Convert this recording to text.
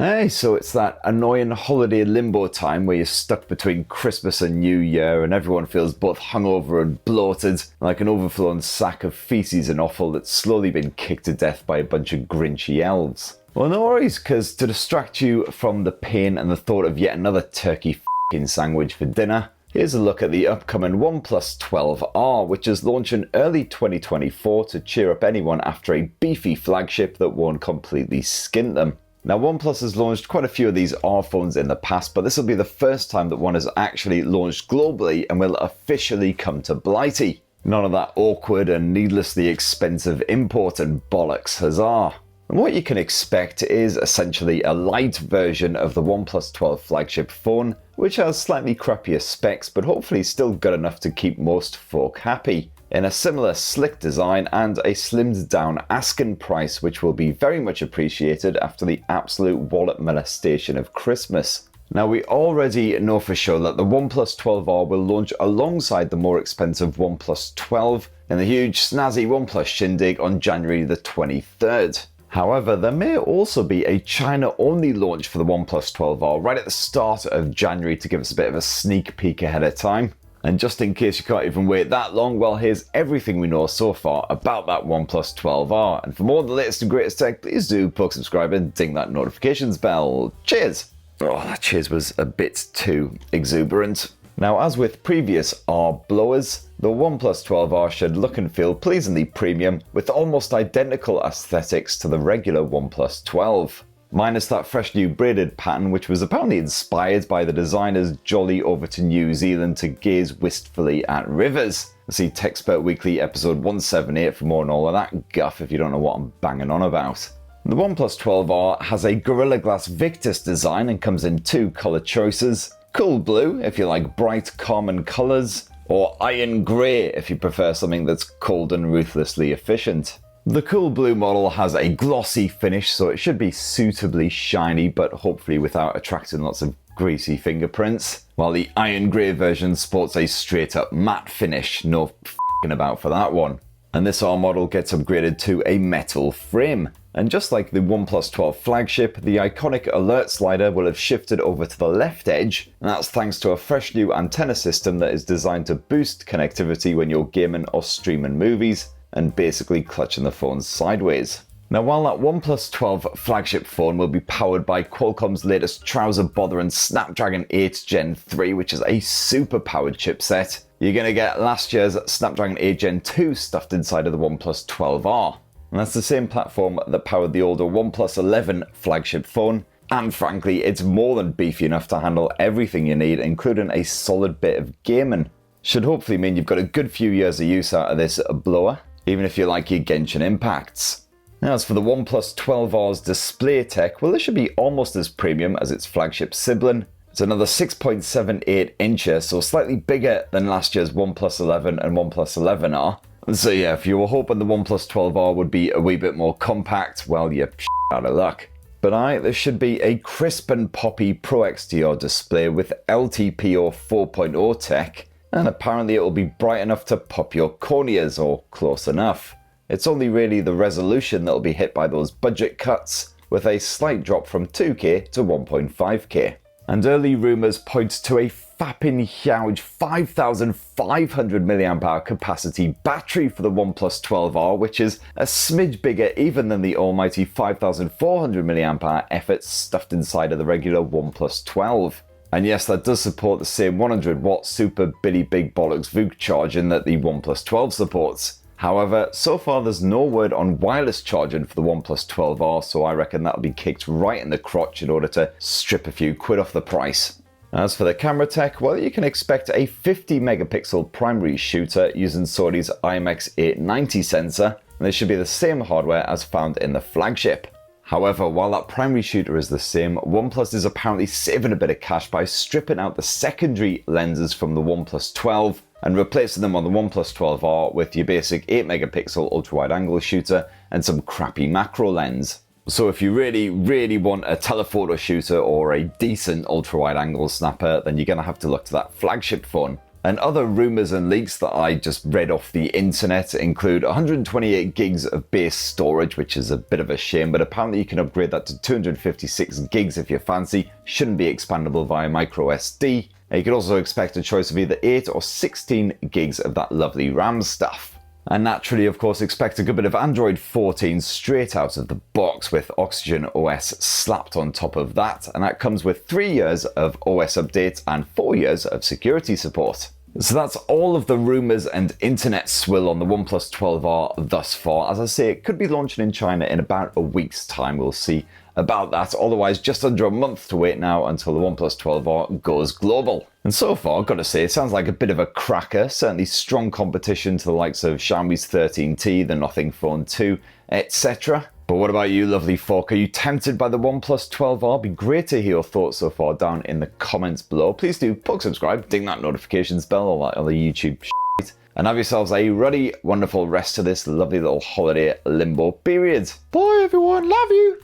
Hey, so it's that annoying holiday limbo time where you're stuck between Christmas and New Year and everyone feels both hungover and bloated, like an overflowing sack of feces and offal that's slowly been kicked to death by a bunch of grinchy elves. Well, no worries, because to distract you from the pain and the thought of yet another turkey f***ing sandwich for dinner, here's a look at the upcoming OnePlus 12R, which is launching early 2024 to cheer up anyone after a beefy flagship that won't completely skint them. Now, OnePlus has launched quite a few of these R phones in the past, but this will be the first time that one has actually launched globally and will officially come to Blighty. None of that awkward and needlessly expensive import and bollocks, huzzah. And what you can expect is essentially a light version of the OnePlus 12 flagship phone, which has slightly crappier specs, but hopefully still good enough to keep most folk happy, in a similar slick design and a slimmed down asking price, which will be very much appreciated after the absolute wallet molestation of Christmas. Now, we already know for sure that the OnePlus 12R will launch alongside the more expensive OnePlus 12 in the huge snazzy OnePlus shindig on January the 23rd. However, there may also be a China-only launch for the OnePlus 12R right at the start of January to give us a bit of a sneak peek ahead of time. And just in case you can't even wait that long, well, here's everything we know so far about that OnePlus 12R. And for more of the latest and greatest tech, please do poke subscribe and ding that notifications bell. Cheers! Oh, that cheers was a bit too exuberant. Now, as with previous R blowers, the OnePlus 12R should look and feel pleasingly premium with almost identical aesthetics to the regular OnePlus 12. Minus that fresh new braided pattern, which was apparently inspired by the designer's jolly over to New Zealand to gaze wistfully at rivers. See Techspert Weekly episode 178 for more on all of that guff if you don't know what I'm banging on about. The OnePlus 12R has a Gorilla Glass Victus design and comes in two colour choices. Cool blue if you like bright, common colours, or iron grey if you prefer something that's cold and ruthlessly efficient. The cool blue model has a glossy finish, so it should be suitably shiny, but hopefully without attracting lots of greasy fingerprints, while the iron grey version sports a straight up matte finish, no f***ing about for that one. And this R model gets upgraded to a metal frame. And just like the OnePlus 12 flagship, the iconic alert slider will have shifted over to the left edge, and that's thanks to a fresh new antenna system that is designed to boost connectivity when you're gaming or streaming movies, and basically clutching the phone sideways. Now, while that OnePlus 12 flagship phone will be powered by Qualcomm's latest trouser-bothering Snapdragon 8 Gen 3, which is a super-powered chipset, you're going to get last year's Snapdragon 8 Gen 2 stuffed inside of the OnePlus 12R. And that's the same platform that powered the older OnePlus 11 flagship phone, and frankly, it's more than beefy enough to handle everything you need, including a solid bit of gaming. Should hopefully mean you've got a good few years of use out of this blower, even if you like your Genshin impacts. Now, as for the OnePlus 12R's display tech, well, this should be almost as premium as its flagship sibling. It's another 6.78 inches, so slightly bigger than last year's OnePlus 11 and OnePlus 11R. So yeah, if you were hoping the OnePlus 12R would be a wee bit more compact, well, you're out of luck. But this should be a crisp and poppy Pro XDR display with LTPO 4.0 tech, and apparently it will be bright enough to pop your corneas, or close enough. It's only really the resolution that will be hit by those budget cuts, with a slight drop from 2K to 1.5K. And early rumours point to a fapping huge 5,500 mAh capacity battery for the OnePlus 12R, which is a smidge bigger even than the almighty 5,400 mAh effort stuffed inside of the regular OnePlus 12. And yes, that does support the same 100 watt super billy big bollocks VOOC charging that the OnePlus 12 supports. However, so far there's no word on wireless charging for the OnePlus 12R, so I reckon that'll be kicked right in the crotch in order to strip a few quid off the price. As for the camera tech, well, you can expect a 50 megapixel primary shooter using Sony's IMX890 sensor, and this should be the same hardware as found in the flagship. However, while that primary shooter is the same, OnePlus is apparently saving a bit of cash by stripping out the secondary lenses from the OnePlus 12 and replacing them on the OnePlus 12R with your basic 8 megapixel ultra-wide angle shooter and some crappy macro lens. So if you really want a telephoto shooter or a decent ultra-wide angle snapper, then you're going to have to look to that flagship phone. And other rumours and leaks that I just read off the internet include 128 gigs of base storage, which is a bit of a shame, but apparently you can upgrade that to 256 gigs if you fancy. Shouldn't be expandable via micro SD. You could also expect a choice of either 8 or 16 gigs of that lovely RAM stuff. And naturally, of course, expect a good bit of Android 14 straight out of the box with OxygenOS slapped on top of that, and that comes with 3 years of OS updates and 4 years of security support. So that's all of the rumours and internet swill on the OnePlus 12R thus far. As I say, it could be launching in China in about a week's time. We'll see about that. Otherwise, just under a month to wait now until the OnePlus 12R goes global. And so far, I've got to say, it sounds like a bit of a cracker. Certainly strong competition to the likes of Xiaomi's 13T, the Nothing Phone 2, etc. But what about you, lovely folk? Are you tempted by the OnePlus 12R? Be great to hear your thoughts so far down in the comments below. Please do poke subscribe, ding that notifications bell, all that other YouTube shit. And have yourselves a ruddy, wonderful rest of this lovely little holiday limbo period. Bye everyone, love you!